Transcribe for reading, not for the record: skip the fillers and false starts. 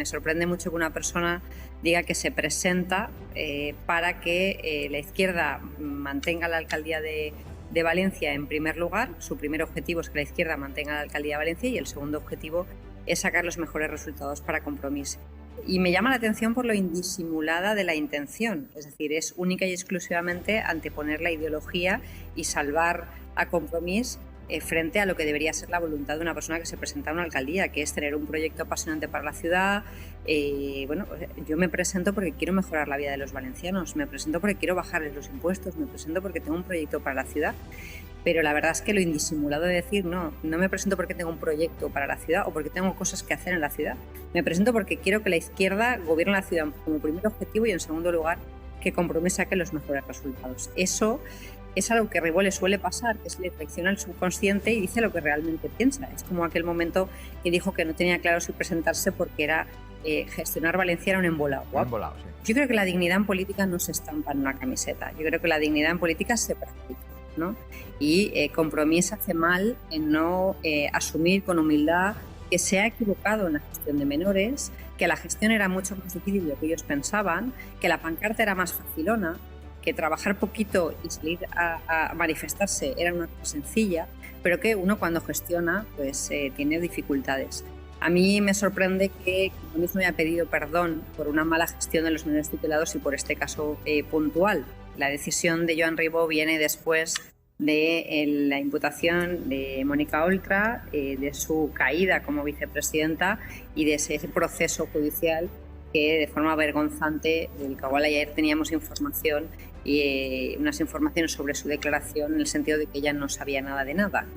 Me sorprende mucho que una persona diga que se presenta para que la izquierda mantenga la alcaldía de Valencia en primer lugar. Su primer objetivo es que la izquierda mantenga la alcaldía de Valencia y el segundo objetivo es sacar los mejores resultados para Compromís. Y me llama la atención por lo indisimulada de la intención, es decir, es única y exclusivamente anteponer la ideología y salvar a Compromís frente a lo que debería ser la voluntad de una persona que se presenta a una alcaldía, que es tener un proyecto apasionante para la ciudad. Bueno, yo me presento porque quiero mejorar la vida de los valencianos, me presento porque quiero bajarles los impuestos, me presento porque tengo un proyecto para la ciudad. Pero la verdad es que lo indisimulado de decir no me presento porque tengo un proyecto para la ciudad o porque tengo cosas que hacer en la ciudad. Me presento porque quiero que la izquierda gobierne la ciudad como primer objetivo y en segundo lugar que Compromís saque los mejores resultados. Eso es algo que a Ribó le suele pasar, que se le traiciona el subconsciente y dice lo que realmente piensa. Es como aquel momento que dijo que no tenía claro si presentarse porque era gestionar Valencia era un embolado. Un embolado, sí. Yo creo que la dignidad en política no se estampa en una camiseta. Yo creo que la dignidad en política se practica, ¿no? Y Compromís hace mal en no asumir con humildad que se ha equivocado en la gestión de menores, que la gestión era mucho más difícil de lo que ellos pensaban, que la pancarta era más facilona, que trabajar poquito y salir a manifestarse era una cosa sencilla, pero que uno cuando gestiona pues tiene dificultades. A mí me sorprende que Compromís no haya pedido perdón por una mala gestión de los menores tutelados y por este caso puntual. La decisión de Joan Ribó viene después de la imputación de Mónica Oltra, de su caída como vicepresidenta y de ese proceso judicial que de forma vergonzante, del que igual ayer teníamos información y unas informaciones sobre su declaración en el sentido de que ella no sabía nada de nada.